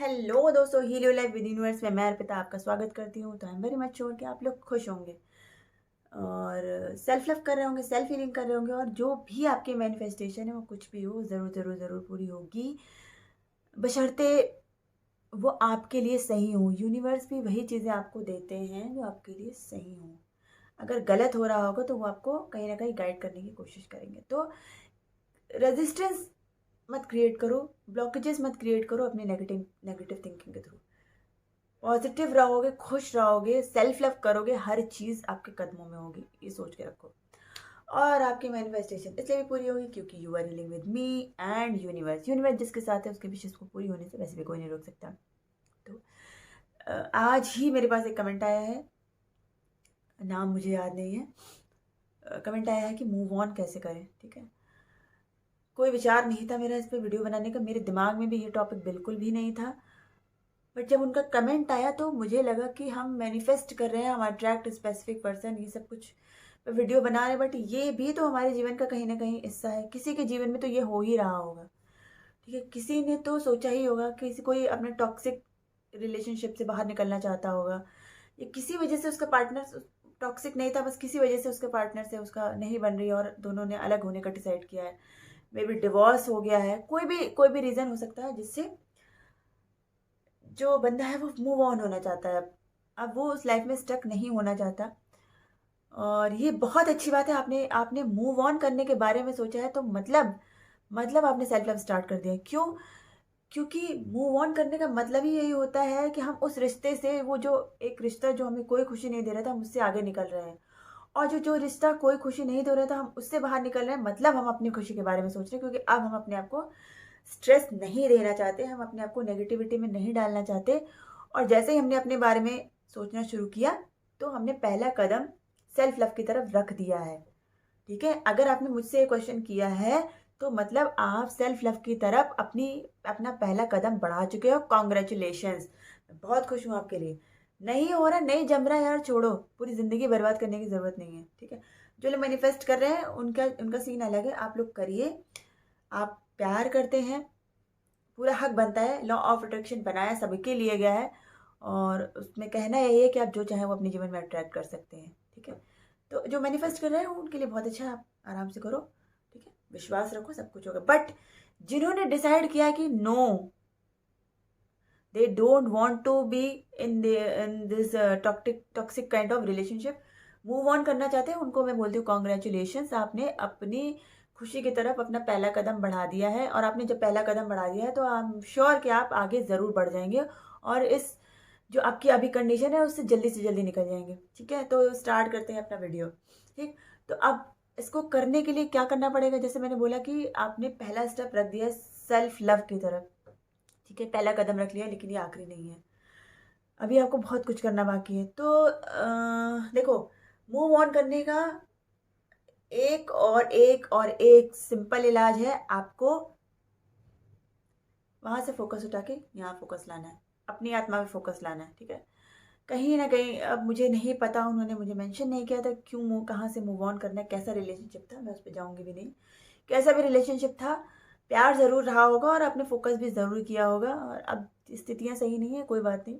Hello दोस्तों, heal your life with universe में मैं अर्पिता आपका स्वागत करती हूँ। तो I am very much sure कि आप लोग खुश होंगे और सेल्फ लव कर रहे होंगे, सेल्फ हीलिंग कर रहे होंगे और जो भी आपकी मैनिफेस्टेशन है वो कुछ भी हो ज़रूर ज़रूर ज़रूर पूरी होगी, बशर्ते वो आपके लिए सही हो। यूनिवर्स भी वही चीज़ें आपको देते हैं जो आपके लिए सही हो। अगर गलत हो रहा होगा तो वो आपको कहीं ना कहीं गाइड करने की कोशिश करेंगे। तो रेजिस्टेंस मत क्रिएट करो, ब्लॉकेजेस मत क्रिएट करो अपने नेगेटिव नेगेटिव थिंकिंग के थ्रू। पॉजिटिव रहोगे, खुश रहोगे, सेल्फ लव करोगे, हर चीज़ आपके कदमों में होगी, ये सोच के रखो। और आपकी मैनिफेस्टेशन इसलिए भी पूरी होगी क्योंकि you are living with me and universe. Universe जिसके साथ है उसके विशेष को पूरी होने से वैसे भी कोई नहीं रोक सकता। तो आज ही मेरे पास एक कमेंट आया है, नाम मुझे याद नहीं है। कमेंट आया है कि मूव ऑन कैसे करें। ठीक है, कोई विचार नहीं था मेरा इस पर वीडियो बनाने का, मेरे दिमाग में भी ये टॉपिक बिल्कुल भी नहीं था। बट जब उनका कमेंट आया तो मुझे लगा कि हम मैनिफेस्ट कर रहे हैं, हम अट्रैक्ट स्पेसिफिक पर्सन, ये सब कुछ वीडियो बना रहे हैं, बट ये भी तो हमारे जीवन का कहीं ना कहीं हिस्सा है। किसी के जीवन में तो ये हो ही रहा होगा। ठीक है, किसी ने तो सोचा ही होगा, किसी कोई अपने टॉक्सिक रिलेशनशिप से बाहर निकलना चाहता होगा, या किसी वजह से उसका पार्टनर टॉक्सिक नहीं था, बस किसी वजह से उसके पार्टनर से उसका नहीं बन रही और दोनों ने अलग होने का डिसाइड किया है। मे बी डिवोर्स हो गया है, कोई भी रीज़न हो सकता है जिससे जो बंदा है वो मूव ऑन होना चाहता है। अब वो उस लाइफ में स्टक नहीं होना चाहता। और ये बहुत अच्छी बात है, आपने आपने मूव ऑन करने के बारे में सोचा है, तो मतलब आपने सेल्फ लव स्टार्ट कर दिया है। क्यों? क्योंकि मूव ऑन करने का मतलब ही यही होता है कि हम उस रिश्ते से, वो जो एक रिश्ता जो हमें कोई खुशी नहीं दे रहा था, हम उससे आगे निकल रहे हैं। और जो जो रिश्ता कोई खुशी नहीं दे रहा था, हम उससे बाहर निकल रहे हैं, मतलब हम अपनी खुशी के बारे में सोच रहे हैं। क्योंकि अब हम अपने आप को स्ट्रेस नहीं देना चाहते, हम अपने आप को नेगेटिविटी में नहीं डालना चाहते। और जैसे ही हमने अपने बारे में सोचना शुरू किया तो हमने पहला कदम सेल्फ लव की तरफ रख दिया है। ठीक है, अगर आपने मुझसे ये क्वेश्चन किया है तो मतलब आप सेल्फ लव की तरफ अपना पहला कदम बढ़ा चुके हो। कॉन्ग्रेचुलेशंस, मैं बहुत खुश हूँ आपके लिए। नहीं हो रहा, नहीं जम रहा यार, छोड़ो, पूरी ज़िंदगी बर्बाद करने की ज़रूरत नहीं है। ठीक है, जो लोग मैनिफेस्ट कर रहे हैं उनका उनका सीन अलग है, आप लोग करिए। आप प्यार करते हैं, पूरा हक बनता है, लॉ ऑफ अट्रैक्शन बनाया सबके लिए गया है और उसमें कहना यही है कि आप जो चाहें वो अपने जीवन में अट्रैक्ट कर सकते हैं। ठीक है, तो जो मैनिफेस्ट कर रहे हैं उनके लिए बहुत अच्छा है, आप आराम से करो। ठीक है, विश्वास रखो, सब कुछ होगा। बट जिन्होंने डिसाइड किया कि no, they don't want to be in this toxic kind of relationship, move on करना चाहते हैं, उनको मैं बोलती हूँ कॉन्ग्रेचुलेशन, आपने अपनी खुशी की तरफ अपना पहला कदम बढ़ा दिया है। और आपने जब पहला कदम बढ़ा दिया है तो आई एम श्योर कि आप आगे ज़रूर बढ़ जाएंगे और इस जो आपकी अभी कंडीशन है उससे जल्दी से जल्दी निकल जाएंगे। ठीक है, तो स्टार्ट करते हैं अपना वीडियो। ठीक, तो अब इसको करने के लिए क्या करना पड़ेगा? जैसे मैंने बोला कि आपने पहला स्टेप रख दिया सेल्फ लव की तरफ। ठीक है, पहला कदम रख लिया, लेकिन ये आखिरी नहीं है, अभी आपको बहुत कुछ करना बाकी है। तो देखो, मूव ऑन करने का एक सिंपल इलाज है, आपको वहां से फोकस उठा के यहाँ फोकस लाना है, अपनी आत्मा में फोकस लाना है। ठीक है, कहीं ना कहीं, अब मुझे नहीं पता, उन्होंने मुझे मेंशन नहीं किया था क्यों कहाँ से मूव ऑन करना है, कैसा रिलेशनशिप था, मैं उस पर जाऊंगी भी नहीं। कैसा भी रिलेशनशिप था, प्यार ज़रूर रहा होगा और आपने फोकस भी ज़रूर किया होगा। और अब स्थितियाँ सही नहीं है, कोई बात नहीं।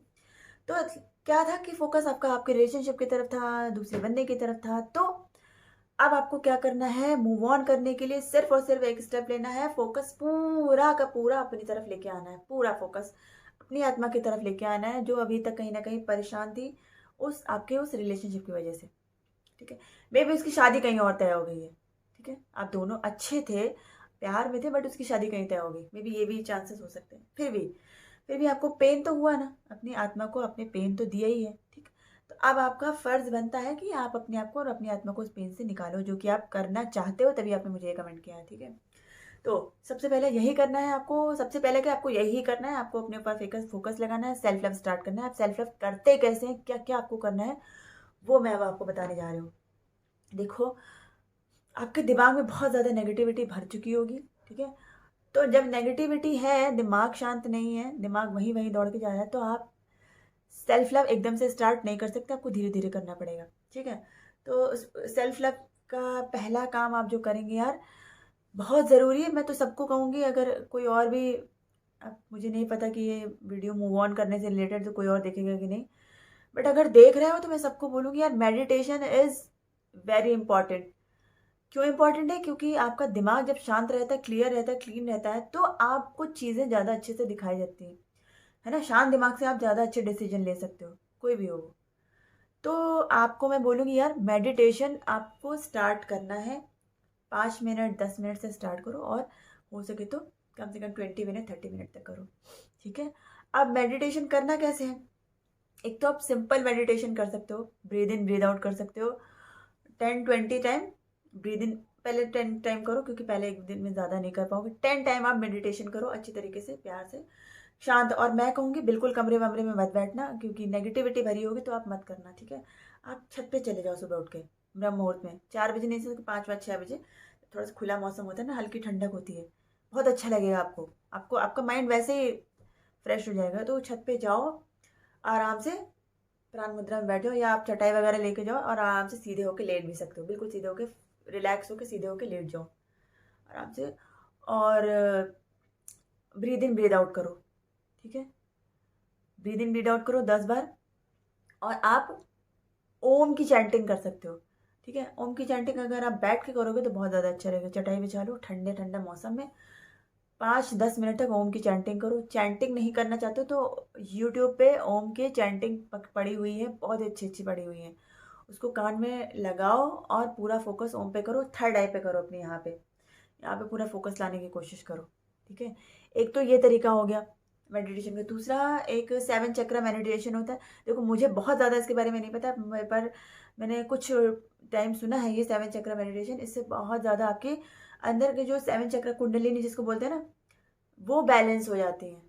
तो क्या था कि फोकस आपका आपके रिलेशनशिप की तरफ था, दूसरे बंदे की तरफ था। तो अब आपको क्या करना है? मूव ऑन करने के लिए सिर्फ और सिर्फ एक स्टेप लेना है, फोकस पूरा का पूरा अपनी तरफ लेके आना है, पूरा फोकस अपनी आत्मा की तरफ लेके आना है, जो अभी तक कहीं ना कहीं परेशान थी उस आपके उस रिलेशनशिप की वजह से। ठीक है, मे बी उसकी शादी कहीं और तय हो गई है। ठीक है, आप दोनों अच्छे थे, प्यार में थे, बट उसकी शादी कहीं तय हो गई, मे बी ये भी चांसेस हो सकते हैं। फिर भी आपको पेन तो हुआ ना, अपनी आत्मा को आपने पेन तो दिया ही है। ठीक, तो अब आपका फर्ज बनता है कि आप अपने आप को और अपनी आत्मा को उस पेन से निकालो, जो कि आप करना चाहते हो, तभी आपने मुझे ये कमेंट किया है। ठीक है, तो सबसे पहले यही करना है आपको, सबसे पहले क्या आपको यही करना है, आपको अपने ऊपर फोकस लगाना है, सेल्फ लव स्टार्ट करना है। आप सेल्फ लव करते कैसे हैं, क्या क्या आपको करना है, वो मैं अब आपको बताने जा रही हूँ। देखो, आपके दिमाग में बहुत ज़्यादा नेगेटिविटी भर चुकी होगी। ठीक है, तो जब नेगेटिविटी है, दिमाग शांत नहीं है, दिमाग वहीं वहीं दौड़ के जा रहा है, तो आप सेल्फ लव एकदम से स्टार्ट नहीं कर सकते, आपको धीरे धीरे करना पड़ेगा। ठीक है, तो सेल्फ लव का पहला काम आप जो करेंगे यार, बहुत ज़रूरी है। मैं तो सबको कहूँगी, अगर कोई और भी अब मुझे नहीं पता कि ये वीडियो मूव ऑन करने से रिलेटेड तो कोई और देखेगा कि नहीं, बट अगर देख रहे हो तो मैं सबको बोलूँगी यार, मेडिटेशन इज़ वेरी इंपॉर्टेंट। क्यों इंपॉर्टेंट है? क्योंकि आपका दिमाग जब शांत रहता है, क्लियर रहता है, क्लीन रहता है, तो आपको चीज़ें ज़्यादा अच्छे से दिखाई देती हैं, है ना? शांत दिमाग से आप ज़्यादा अच्छे डिसीजन ले सकते हो, कोई भी हो वो। तो आपको मैं बोलूँगी यार, मेडिटेशन आपको स्टार्ट करना है, 5 मिनट 10 मिनट से स्टार्ट करो, और हो सके तो कम से कम 20 मिनट 30 मिनट तक करो, ठीक है? अब मेडिटेशन करना कैसे है? एक तो आप सिंपल मेडिटेशन कर सकते हो, ब्रीद इन ब्रीद आउट कर सकते हो 10-20 टाइम। ब्रीद इन पहले 10 टाइम करो, क्योंकि पहले एक दिन में ज़्यादा नहीं कर पाओगे। 10 टाइम आप मेडिटेशन करो अच्छी तरीके से, प्यार से, शांत। और मैं कहूँगी बिल्कुल कमरे वमरे में मत बैठना, क्योंकि नेगेटिविटी भरी होगी तो आप मत करना, ठीक है? आप छत पे चले जाओ सुबह उठ के, ब्रह्म मुहूर्त में 4 बजे, नहीं से 5-6 बजे, थोड़ा सा खुला मौसम होता है ना, हल्की ठंडक होती है, बहुत अच्छा लगेगा आपको। आपको आपका माइंड वैसे ही फ्रेश हो जाएगा। तो छत पे जाओ, आराम से प्राण मुद्रा में बैठो, या आप चटाई वगैरह लेके जाओ और आराम से सीधे होके लेट भी सकते हो, बिल्कुल सीधे होके, रिलैक्स होके सीधे होके लेट जाओ आराम से। और ब्रीद इन ब्रीद आउट करो, ठीक है? ब्रीद इन ब्रीद आउट करो 10 बार। और आप ओम की चैंटिंग कर सकते हो, ठीक है? ओम की चैंटिंग अगर आप बैठ के करोगे तो बहुत ज़्यादा अच्छा रहेगा। चटाई बिछा लो ठंडे ठंडे मौसम में, 5-10 मिनट तक ओम की चैंटिंग करो। चैंटिंग नहीं करना चाहते हो तो यूट्यूब पे ओम की चैंटिंग पड़ी हुई है, बहुत अच्छी अच्छी पड़ी हुई है, उसको कान में लगाओ और पूरा फोकस ओम पे करो। थर्ड आई पे करो अपने, यहाँ पे पूरा फोकस लाने की कोशिश करो, ठीक है? एक तो ये तरीका हो गया मेडिटेशन का। दूसरा एक 7 चक्रा मेडिटेशन होता है। देखो मुझे बहुत ज़्यादा इसके बारे में नहीं पता, पर मैंने कुछ टाइम सुना है ये 7 चक्रा मेडिटेशन। इससे बहुत ज़्यादा आपके अंदर के जो 7 चक्रा, कुंडलिनी जिसको बोलते हैं ना, वो बैलेंस हो जाती हैं,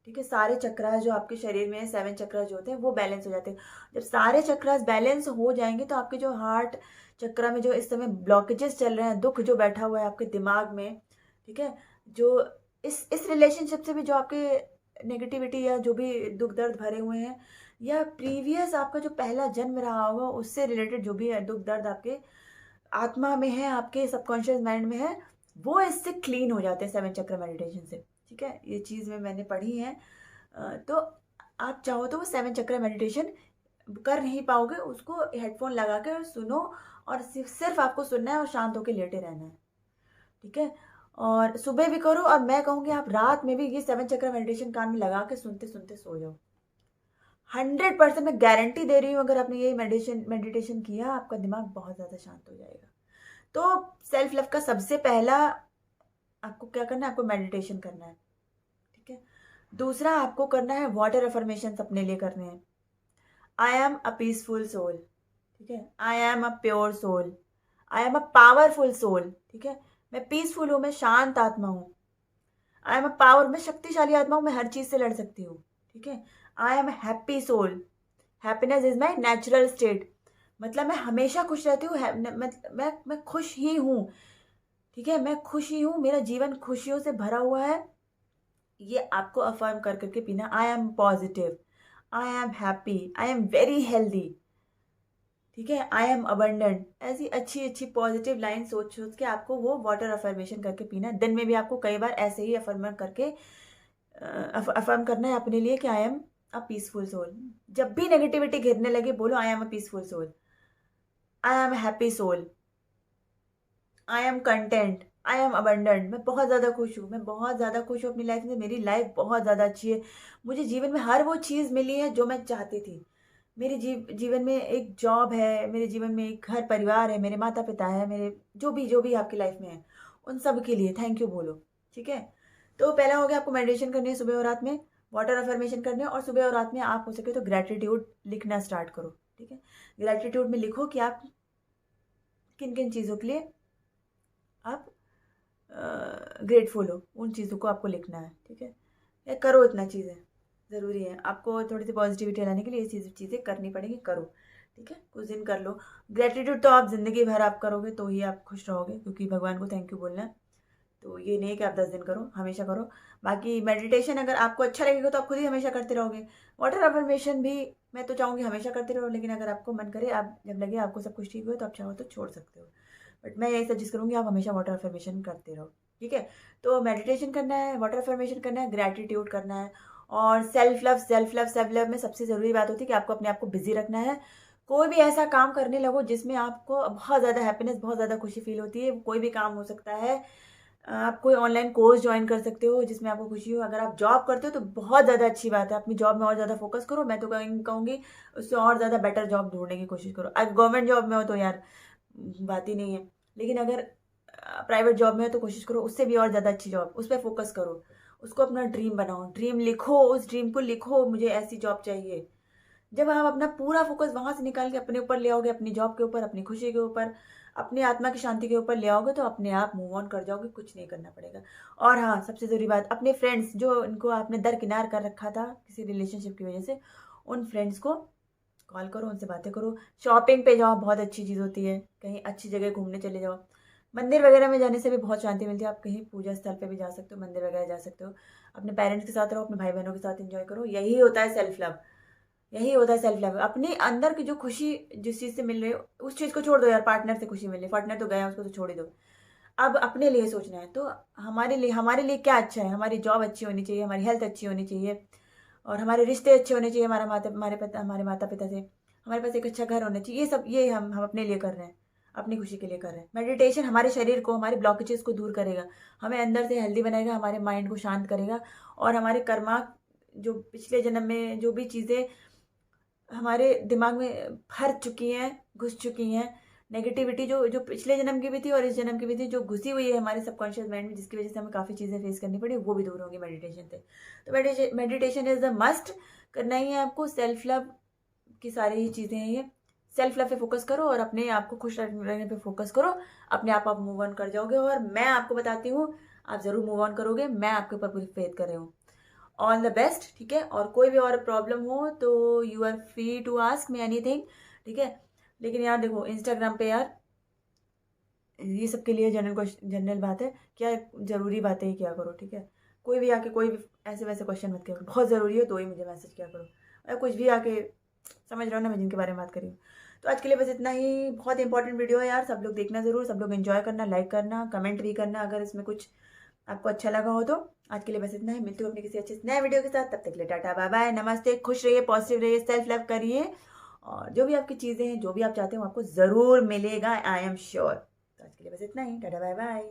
ठीक है? सारे चक्रास जो आपके शरीर में है, 7 चक्रास जो होते हैं, वो बैलेंस हो जाते हैं। जब सारे चक्रास बैलेंस हो जाएंगे तो आपके जो हार्ट चक्रा में जो इस समय ब्लॉकेजेस चल रहे हैं, दुख जो बैठा हुआ है आपके दिमाग में, ठीक है, जो इस रिलेशनशिप से भी जो आपके नेगेटिविटी या जो भी दुख दर्द भरे हुए हैं, या प्रीवियस आपका जो पहला जन्म रहा होगा उससे रिलेटेड जो भी है दुख दर्द आपके आत्मा में है, आपके सबकॉन्शियस माइंड में है, वो इससे क्लीन हो जाते हैं 7 चक्र मेडिटेशन से, ठीक है? ये चीज़ में मैंने पढ़ी है। तो आप चाहो तो वो 7 चक्र मेडिटेशन कर नहीं पाओगे, उसको हेडफोन लगा के सुनो, और सिर्फ आपको सुनना है और शांत होकर लेटे रहना है, ठीक है? और सुबह भी करो, और मैं कहूँगी आप रात में भी ये 7 चक्र मेडिटेशन कान में लगा के सुनते सुनते सो जाओ। 100% मैं गारंटी दे रही हूँ, अगर आपने ये मेडिटेशन मेडिटेशन किया, आपका दिमाग बहुत ज़्यादा शांत हो जाएगा। तो सेल्फ लव का सबसे पहला आपको क्या करना है? आपको मेडिटेशन करना है, ठीक है? दूसरा आपको करना है वाटर अफर्मेशन अपने लिए करने हैं। I am a peaceful soul, ठीक है? I am a pure soul, I am a powerful soul, ठीक है? मैं पीसफुल हूँ, मैं शांत आत्मा हूँ। आई एम अ पावर, मैं शक्तिशाली आत्मा हूँ, मैं हर चीज से लड़ सकती हूँ, ठीक है? I am happy soul, happiness is my natural state, मतलब मैं हमेशा खुश रहती हूँ। मैं खुश ही हूँ, ठीक है? मैं खुश ही हूँ, मेरा जीवन खुशियों से भरा हुआ है। ये आपको अफर्म कर करके पीना। I am positive, I am happy, I am very healthy, ठीक है? I am abundant. ऐसी अच्छी अच्छी पॉजिटिव लाइन सोच सोच के आपको वो वाटर अफर्मेशन करके पीना। दिन में भी आपको कई बार ऐसे ही अफर्म करके अफर्म करना है अपने लिए कि I am a peaceful soul. जब भी नेगेटिविटी घेरने लगे बोलो I am a peaceful soul, I am happy soul, I am content, I am abundant. मैं बहुत ज़्यादा खुश हूँ, मैं बहुत ज़्यादा खुश हूँ अपनी लाइफ में, मेरी लाइफ बहुत ज़्यादा अच्छी है। मुझे जीवन में हर वो चीज़ मिली है जो मैं चाहती थी। मेरे जीवन में एक जॉब है, मेरे जीवन में एक घर परिवार है, मेरे माता पिता है, मेरे जो भी आपकी लाइफ में है, उन सब के लिए थैंक यू बोलो, ठीक है? तो पहला हो गया, आपको मेडिटेशन करनी है सुबह और रात में, वाटर अफर्मेशन करने हैं, और सुबह और रात में आप हो सके तो ग्रेटिट्यूड लिखना स्टार्ट करो, ठीक है? ग्रेटिट्यूड में लिखो कि आप किन किन चीज़ों के लिए आप ग्रेटफुल हो, उन चीज़ों को आपको लिखना है, ठीक है? या करो, इतना चीज़ें ज़रूरी है। आपको थोड़ी सी पॉजिटिविटी लाने के लिए ये चीज़ें करनी पड़ेंगी, करो, ठीक है? कुछ दिन कर लो। ग्रेटिट्यूड तो आप ज़िंदगी भर आप करोगे तो ही आप खुश रहोगे, क्योंकि भगवान को थैंक यू बोलना है। तो ये नहीं है कि आप 10 दिन करो, हमेशा करो। बाकी मेडिटेशन अगर आपको अच्छा लगेगा तो आप खुद ही हमेशा करते रहोगे। वाटर अफर्मेशन भी मैं तो चाहूँगी हमेशा करते रहो, लेकिन अगर आपको मन करे, आप जब लगे आपको सब कुछ ठीक हुआ, तो आप चाहो तो छोड़ सकते हो। बट मैं यही सजेस्ट करूँगी, आप हमेशा वाटर अफर्मेशन करते रहो, ठीक है। तो मेडिटेशन करना है, वाटर अफर्मेशन करना है, ग्रैटिट्यूड करना है, और self love, self love, self love में सबसे ज़रूरी बात होती है कि आपको अपने आप को बिज़ी रखना है। कोई भी ऐसा काम करने लगो जिसमें आपको बहुत ज़्यादा हैप्पीनेस, बहुत ज़्यादा खुशी फ़ील होती है। कोई भी काम हो सकता है। आप कोई ऑनलाइन कोर्स जॉइन कर सकते हो जिसमें आपको खुशी हो। अगर आप जॉब करते हो तो बहुत ज़्यादा अच्छी बात है, अपनी जॉब में और ज़्यादा फ़ोकस करो। मैं तो कहूँगी उससे और ज़्यादा बेटर जॉब ढूँढने की कोशिश करो। अगर गवर्नमेंट जॉब में हो तो यार बात ही नहीं है। लेकिन अगर प्राइवेट जॉब में हो तो कोशिश करो उससे भी और ज़्यादा अच्छी जॉब, उस पे फ़ोकस करो। उसको अपना ड्रीम बनाओ, ड्रीम लिखो, उस ड्रीम को लिखो, मुझे ऐसी जॉब चाहिए। जब आप अपना पूरा फ़ोकस वहाँ से निकाल के अपने ऊपर ले आओगे, अपनी जॉब के ऊपर, अपनी खुशी के ऊपर, अपनी आत्मा की शांति के ऊपर ले आओगे, तो अपने आप मूव ऑन कर जाओगे, कुछ नहीं करना पड़ेगा। और हाँ, सबसे ज़रूरी बात, अपने फ्रेंड्स जो इनको आपने दरकिनार कर रखा था किसी रिलेशनशिप की वज़ह से, उन फ्रेंड्स को कॉल करो, उनसे बातें करो, शॉपिंग पे जाओ, बहुत अच्छी चीज़ होती है, कहीं अच्छी जगह घूमने चले जाओ। मंदिर वगैरह में जाने से भी बहुत शांति मिलती है, आप कहीं पूजा स्थल पे भी जा सकते हो, मंदिर वगैरह जा सकते हो। अपने पेरेंट्स के साथ रहो, अपने भाई-बहनों के साथ एन्जॉय करो, यही होता है सेल्फ लव। यही होता है सेल्फ लव। अपने अंदर की जो खुशी जिस चीज़ से मिल रही है, उस चीज़ को छोड़ दो यार, पार्टनर से खुशी मिल रही है, पार्टनर तो गया उसको तो छोड़ ही दो। अब अपने लिए सोचना है, तो हमारे लिए क्या अच्छा है? हमारी जॉब अच्छी होनी चाहिए, हमारी हेल्थ अच्छी होनी चाहिए, और हमारे रिश्ते अच्छे होने चाहिए, हमारे माता-पिता से। हमारे पास एक अच्छा घर होना चाहिए। ये हम अपने लिए कर रहे हैं, अपनी खुशी के लिए कर रहे हैं। मेडिटेशन हमारे शरीर को, हमारे ब्लॉकेजेस को दूर करेगा, हमें अंदर से हेल्दी बनाएगा, हमारे माइंड को शांत करेगा, और हमारे कर्मा, जो पिछले जन्म में जो भी चीज़ें हमारे दिमाग में भर चुकी हैं, घुस चुकी हैं, नेगेटिविटी जो जो पिछले जन्म की भी थी और इस जन्म की भी थी, जो घुसी हुई है हमारे सबकॉन्शियस माइंड में, जिसकी वजह से हमें काफ़ी चीज़ें फेस करनी पड़ी, वो भी दूर होंगी मेडिटेशन से। तो मेडिटेशन इज़ द मस्ट, करना ही है आपको। सेल्फ लव की सारी ही चीज़ें हैं ये। सेल्फ लव पे फ़ोकस करो और अपने आप को खुश रहने पे फ़ोकस करो। अपने आप मूव ऑन कर जाओगे, और मैं आपको बताती हूँ, आप ज़रूर मूव ऑन करोगे। मैं आपके ऊपर पूरी फेथ कर रही हूँ। ऑल द बेस्ट, ठीक है। और कोई भी और प्रॉब्लम हो तो you are free to ask me anything, ठीक है। लेकिन यार देखो, इंस्टाग्राम पे यार ये सब के लिए जनरल बात है, क्या ज़रूरी बातें ही किया करो, ठीक है। कोई भी आके कोई भी ऐसे वैसे क्वेश्चन मत किया करो, बहुत ज़रूरी है तो ही मुझे मैसेज किया करो। और कुछ भी आके, समझ रहे हो ना मैं जिनके बारे में बात कर रही हूँ। तो आज के लिए बस इतना ही। बहुत इंपॉर्टेंट वीडियो है यार, सब लोग देखना ज़रूर, सब लोग एंजॉय करना, लाइक करना, कमेंट भी करना अगर इसमें कुछ आपको अच्छा लगा हो तो। आज के लिए बस इतना ही, मिलती हूँ अपनी किसी अच्छे से नए वीडियो के साथ। तब तक के लिए टाटा बाय बाय, नमस्ते, खुश रहिए, पॉजिटिव रहिए, सेल्फ लव करिए, और जो भी आपकी चीज़ें हैं, जो भी आप चाहते हो, आपको ज़रूर मिलेगा, आई एम श्योर। तो आज के लिए बस इतना ही, टाटा बाय बाय।